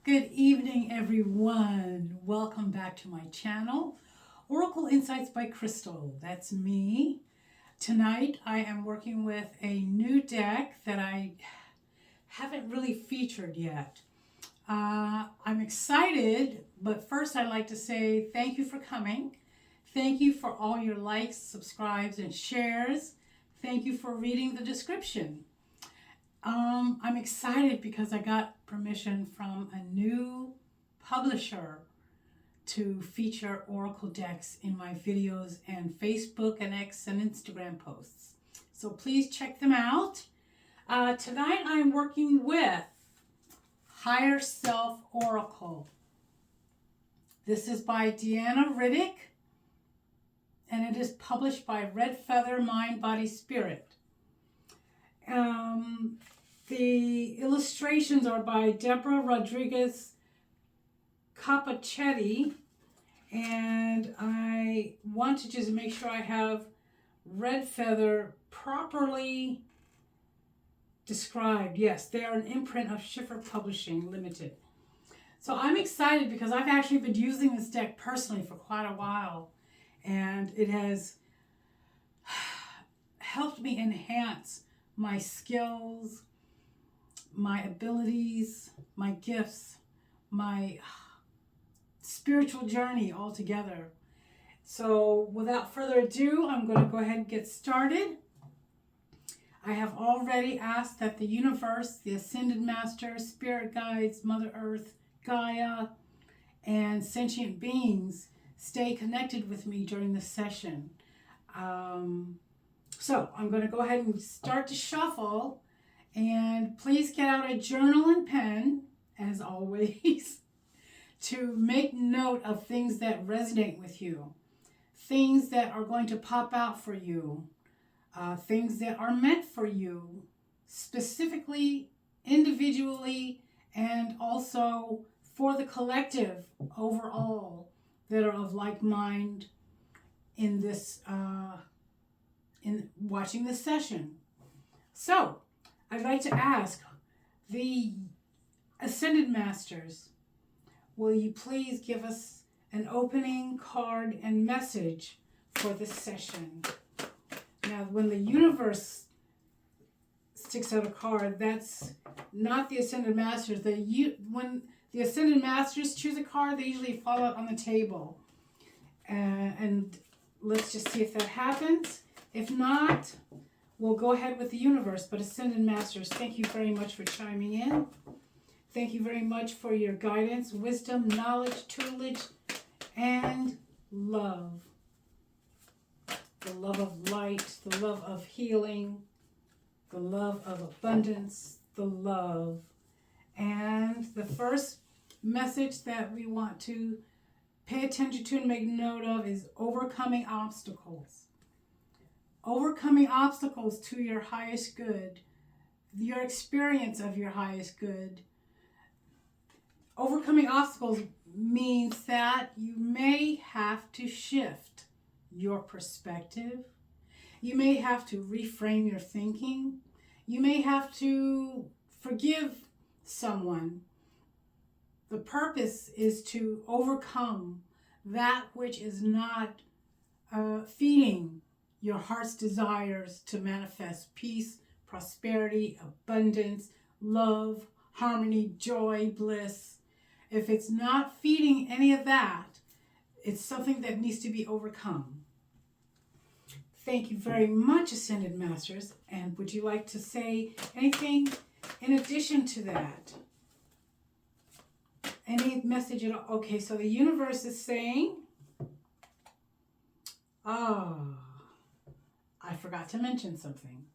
Good evening, everyone. Welcome back to my channel, Oracle Insights by Crystal. That's me. Tonight, I am working with a new deck that I haven't really featured yet. I'm excited, but first I'd like to say thank you for coming. Thank you for all your likes, subscribes, and shares. Thank you for reading the description. I'm excited because I got permission from a new publisher to feature Oracle decks in my videos and Facebook and X and Instagram posts. So please check them out. Tonight I'm working with Higher Self Oracle. This is by Deanna Riddick, and it is published by Red Feather Mind Body Spirit. The illustrations are by Deborah Rodriguez Capacetti, and I want to just make sure I have Red Feather properly described. Yes, they are an imprint of Schiffer Publishing Limited. So I'm excited because I've actually been using this deck personally for quite a while, and it has helped me enhance my skills, my abilities, my gifts, my spiritual journey altogether. So without further ado, I'm going to go ahead and get started. I have already asked that the universe, the Ascended Master, Spirit Guides, Mother Earth, Gaia, and sentient beings stay connected with me during this session. So I'm going to go ahead and start to shuffle, and please get out a journal and pen, as always, to make note of things that resonate with you, things that are going to pop out for you, things that are meant for you, specifically, individually, and also for the collective overall that are of like mind in this in watching this session. So I'd like to ask the Ascended Masters, will you please give us an opening card and message for this session? Now, when the universe sticks out a card, that's not the Ascended Masters. When the Ascended Masters choose a card, they usually fall out on the table. And let's just see if that happens. If not, we'll go ahead with the universe. But Ascended Masters, thank you very much for chiming in. Thank you very much for your guidance, wisdom, knowledge, tutelage, and love. The love of light, the love of healing, the love of abundance, the love. And the first message that we want to pay attention to and make note of is overcoming obstacles. Overcoming obstacles to your highest good, your experience of your highest good. Overcoming obstacles means that you may have to shift your perspective. You may have to reframe your thinking. You may have to forgive someone. The purpose is to overcome that which is not feeding your heart's desires to manifest peace, prosperity, abundance, love, harmony, joy, bliss. If it's not feeding any of that, it's something that needs to be overcome. Thank you very much, Ascended Masters. And would you like to say anything in addition to that? Any message at all? Okay, so the universe is saying, I forgot to mention something.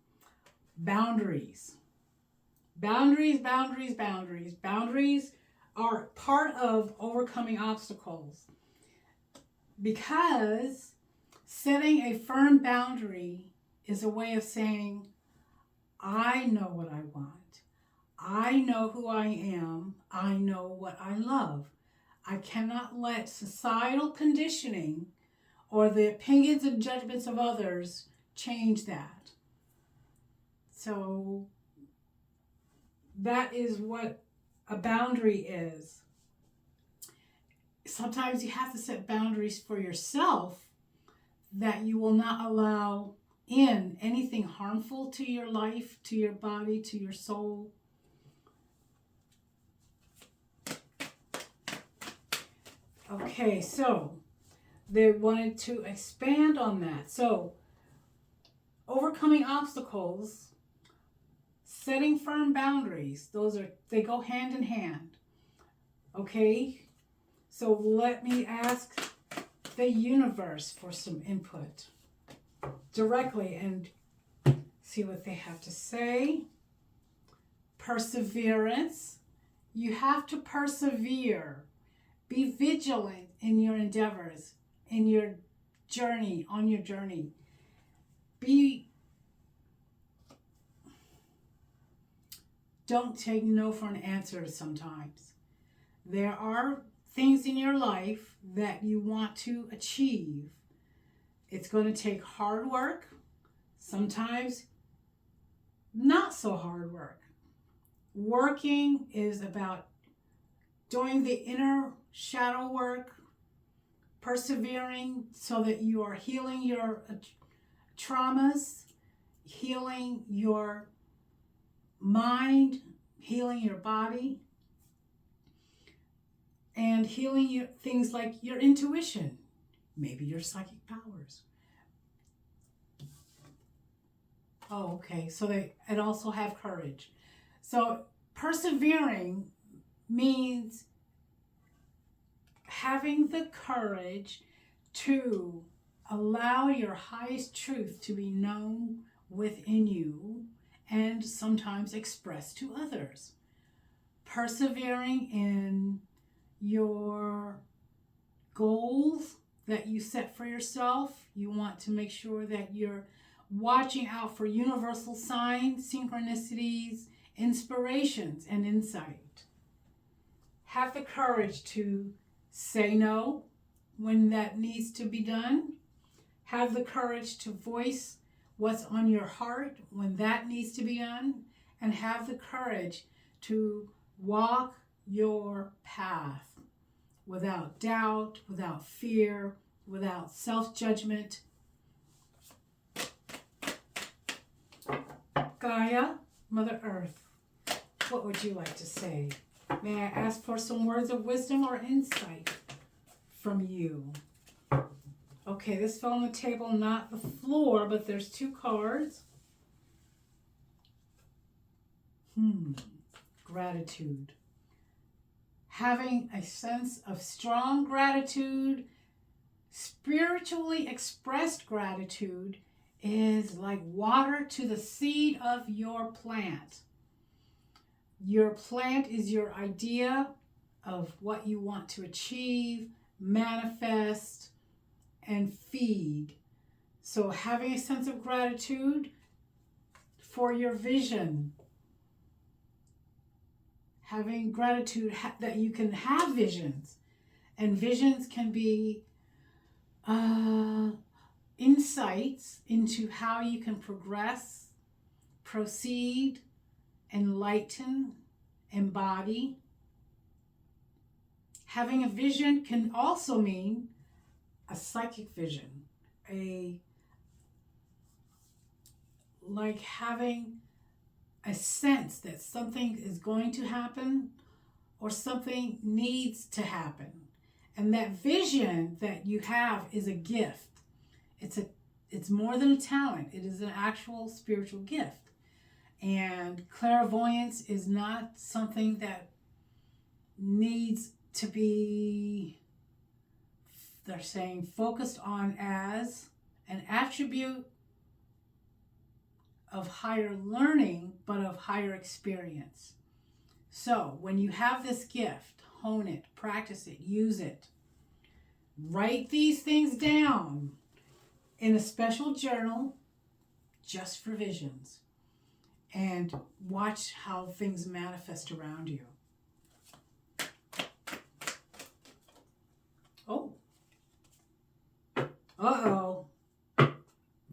Boundaries. Boundaries, boundaries, boundaries. Boundaries are part of overcoming obstacles, because setting a firm boundary is a way of saying, I know what I want. I know who I am. I know what I love. I cannot let societal conditioning or the opinions and judgments of others change that. So that is what a boundary is. Sometimes you have to set boundaries for yourself that you will not allow in anything harmful to your life, to your body, to your soul. Okay, so they wanted to expand on that. So, overcoming obstacles, setting firm boundaries, they go hand in hand. Okay? So let me ask the universe for some input directly and see what they have to say. Perseverance. You have to persevere. Be vigilant in your endeavors, in your journey, on your journey. Don't take no for an answer sometimes. There are things in your life that you want to achieve. It's going to take hard work, sometimes not so hard work. Working is about doing the inner shadow work, persevering so that you are healing your traumas, healing your mind, healing your body, and healing your things like your intuition, maybe your psychic powers. Oh, okay. So and also have courage. So persevering means having the courage to allow your highest truth to be known within you and sometimes expressed to others. Persevering in your goals that you set for yourself. You want to make sure that you're watching out for universal signs, synchronicities, inspirations, and insight. Have the courage to say no when that needs to be done. Have the courage to voice what's on your heart when that needs to be done. And have the courage to walk your path without doubt, without fear, without self-judgment. Gaia, Mother Earth, what would you like to say? May I ask for some words of wisdom or insight from you? Okay, this fell on the table, not the floor, but there's 2 cards. Gratitude. Having a sense of strong gratitude, spiritually expressed gratitude, is like water to the seed of your plant. Your plant is your idea of what you want to achieve, manifest, and feed. So having a sense of gratitude for your vision, having gratitude that you can have visions, and visions can be insights into how you can progress, proceed, enlighten, embody. Having a vision can also mean a psychic vision, like having a sense that something is going to happen or something needs to happen. And that vision that you have is a gift. It's more than a talent. It is an actual spiritual gift. And clairvoyance is not something that needs to be, they're saying, focused on as an attribute of higher learning, but of higher experience. So when you have this gift, hone it, practice it, use it. Write these things down in a special journal just for visions, and watch how things manifest around you. Oh. Uh-oh.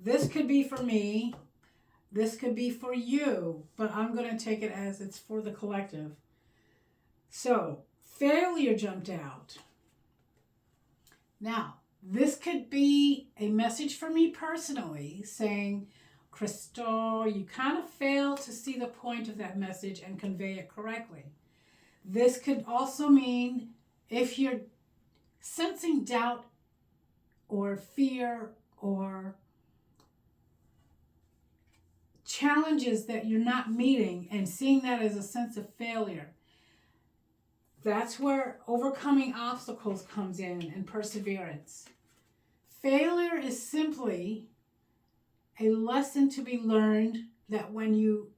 This could be for me. This could be for you, but I'm going to take it as it's for the collective. So, failure jumped out. Now, this could be a message for me personally saying, Crystal, you kind of failed to see the point of that message and convey it correctly. This could also mean if you're sensing doubt or fear or challenges that you're not meeting and seeing that as a sense of failure, that's where overcoming obstacles comes in and perseverance. Failure is simply a lesson to be learned that when you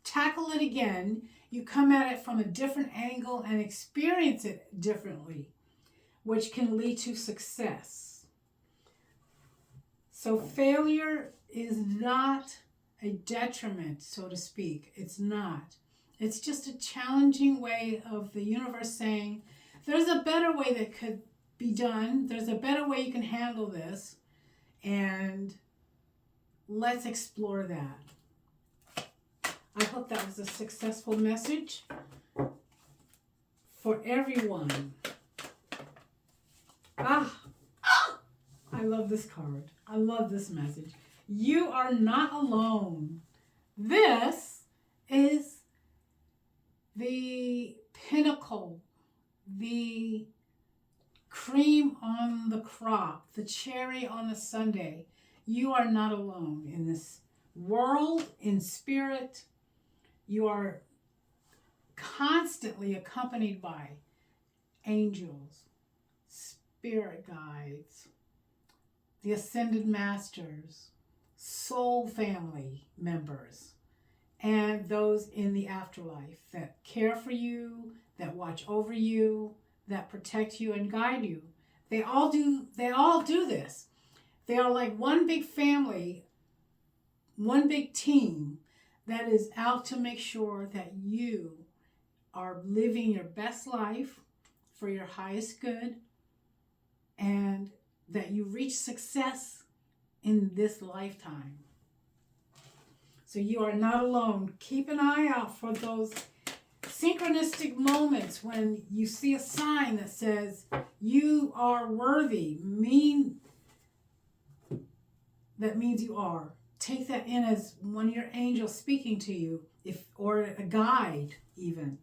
tackle it again, you come at it from a different angle and experience it differently, which can lead to success. So failure is not a detriment, so to speak. It's not. It's just a challenging way of the universe saying, there's a better way that could be done. There's a better way you can handle this. And let's explore that. I hope that was a successful message for everyone. I love this card. I love this message. You are not alone. This is the pinnacle, the cream on the crop, the cherry on the sundae. You are not alone in this world, in spirit. You are constantly accompanied by angels, spirit guides, the ascended masters, soul family members, and those in the afterlife that care for you, that watch over you, that protect you and guide you. They all do this. They are like one big family, one big team that is out to make sure that you are living your best life for your highest good and that you reach success in this lifetime. So you are not alone. Keep an eye out for those synchronistic moments when you see a sign that says you are worthy. That means you are. Take that in as one of your angels speaking to you, or a guide even.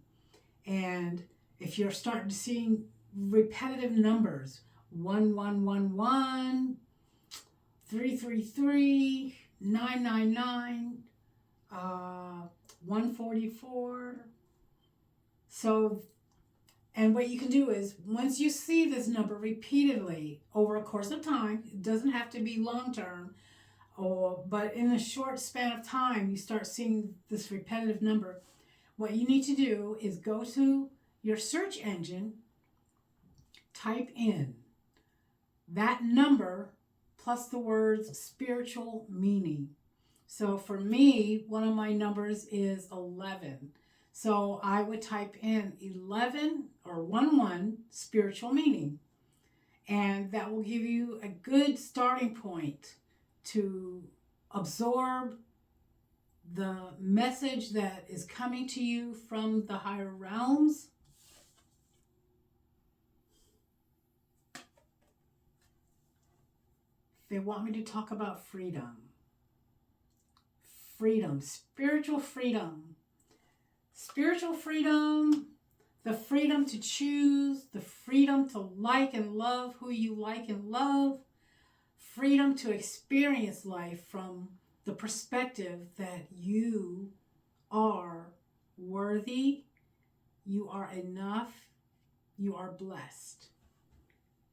And if you're starting to see repetitive numbers, 1111, 333, 999, 144. So, and what you can do is, once you see this number repeatedly over a course of time, it doesn't have to be long term, but in a short span of time, you start seeing this repetitive number. What you need to do is go to your search engine, type in that number plus the words spiritual meaning. So for me, one of my numbers is 11. So I would type in 11 or 11 spiritual meaning. And that will give you a good starting point to absorb the message that is coming to you from the higher realms. They want me to talk about freedom. Freedom, spiritual freedom. Spiritual freedom, the freedom to choose, the freedom to like and love who you like and love, freedom to experience life from the perspective that you are worthy, you are enough, you are blessed.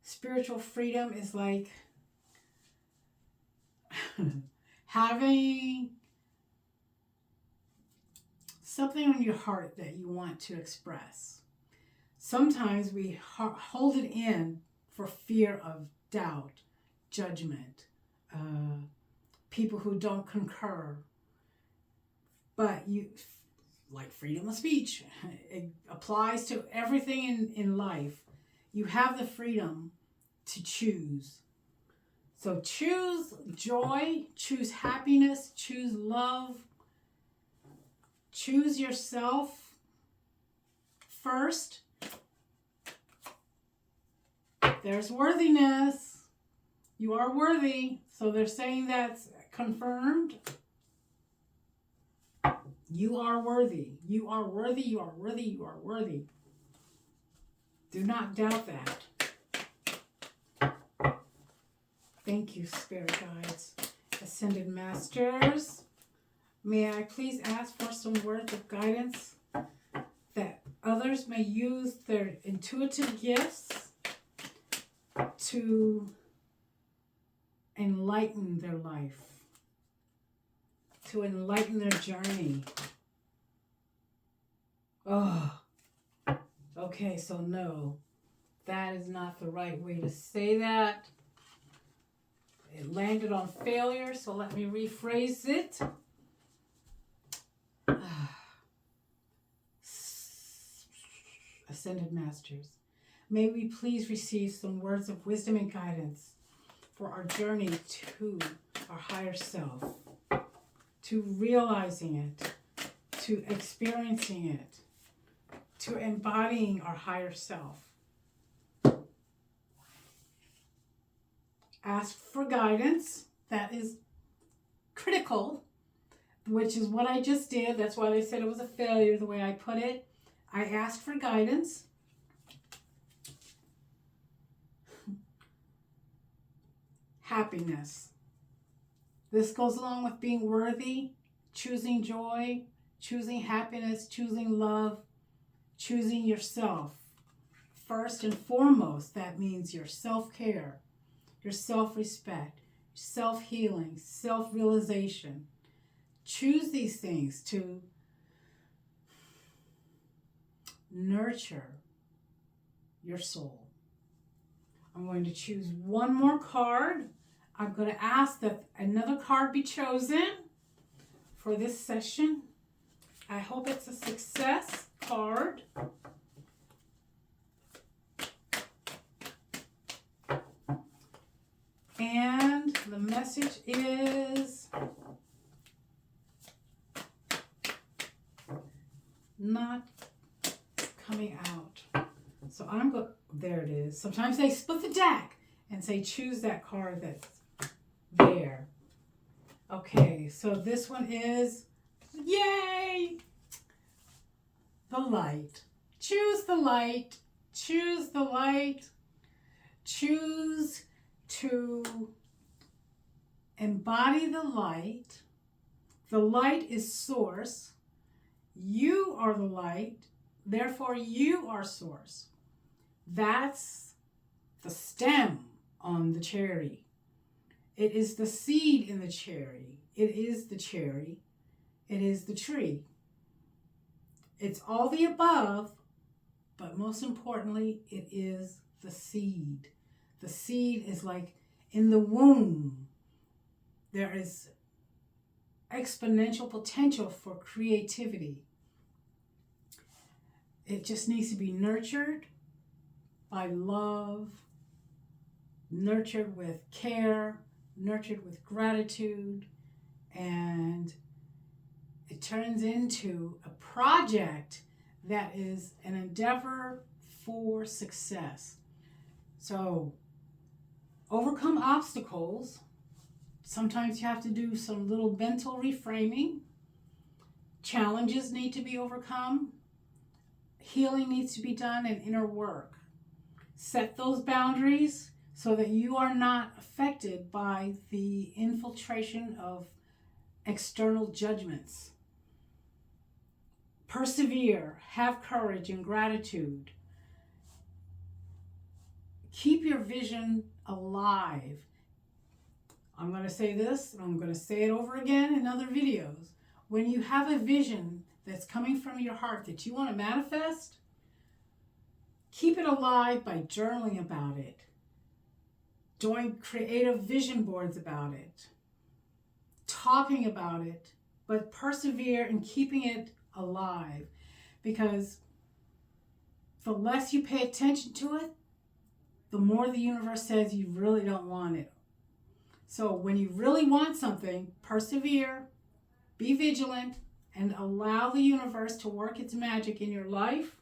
Spiritual freedom is like having something on your heart that you want to express. Sometimes we hold it in for fear of doubt, judgment, people who don't concur. But you, like freedom of speech, it applies to everything in life. You have the freedom to choose. So choose joy, choose happiness, choose love, choose yourself. First, there's worthiness. You are worthy. So they're saying that's confirmed. You are worthy. You are worthy. You are worthy. You are worthy. Do not doubt that. Thank you, Spirit Guides, Ascended Masters. May I please ask for some words of guidance that others may use their intuitive gifts to enlighten their life, to enlighten their journey. Oh, okay, so no, that is not the right way to say that. It landed on failure, so let me rephrase it. Ascended Masters, may we please receive some words of wisdom and guidance for our journey to our higher self, to realizing it, to experiencing it, to embodying our higher self. Ask for guidance. That is critical, which is what I just did. That's why they said it was a failure, the way I put it. I asked for guidance. Happiness. This goes along with being worthy, choosing joy, choosing happiness, choosing love, choosing yourself. First and foremost, that means your self-care, your self-respect, self-healing, self-realization. Choose these things to nurture your soul. I'm going to choose one more card. I'm going to ask that another card be chosen for this session. I hope it's a success card. And the message is not coming out. So I'm going, there it is. Sometimes they split the deck and say choose that card that's there. Okay, so this one is, yay! The light. Choose the light. Choose the light. Choose to embody the light. The light is source. You are the light. Therefore, you are source. That's the stem on the cherry. It is the seed in the cherry. It is the cherry. It is the tree. It's all the above, but most importantly, it is the seed. The seed is like in the womb. There is exponential potential for creativity. It just needs to be nurtured by love, nurtured with care, nurtured with gratitude, and it turns into a project that is an endeavor for success. So, overcome obstacles. Sometimes you have to do some little mental reframing. Challenges need to be overcome. Healing needs to be done, and inner work. Set those boundaries so that you are not affected by the infiltration of external judgments. Persevere, have courage and gratitude. Keep your vision alive. I'm going to say this, and I'm going to say it over again in other videos. When you have a vision that's coming from your heart that you want to manifest, keep it alive by journaling about it. Doing creative vision boards about it. Talking about it, but persevere in keeping it alive. Because the less you pay attention to it, the more the universe says you really don't want it. So when you really want something, persevere, be vigilant, and allow the universe to work its magic in your life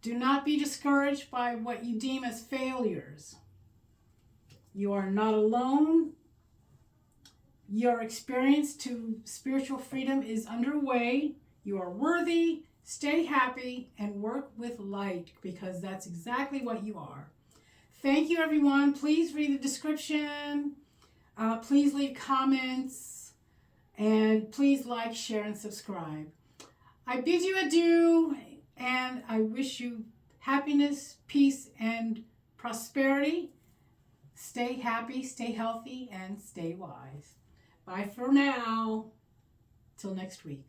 Do not be discouraged by what you deem as failures. You are not alone. Your experience to spiritual freedom is underway. You are worthy. Stay happy and work with light, because that's exactly what you are. Thank you, everyone. Please read the description. Please leave comments. And please like, share, and subscribe. I bid you adieu, and I wish you happiness, peace, and prosperity. Stay happy, stay healthy, and stay wise. Bye for now. Till next week.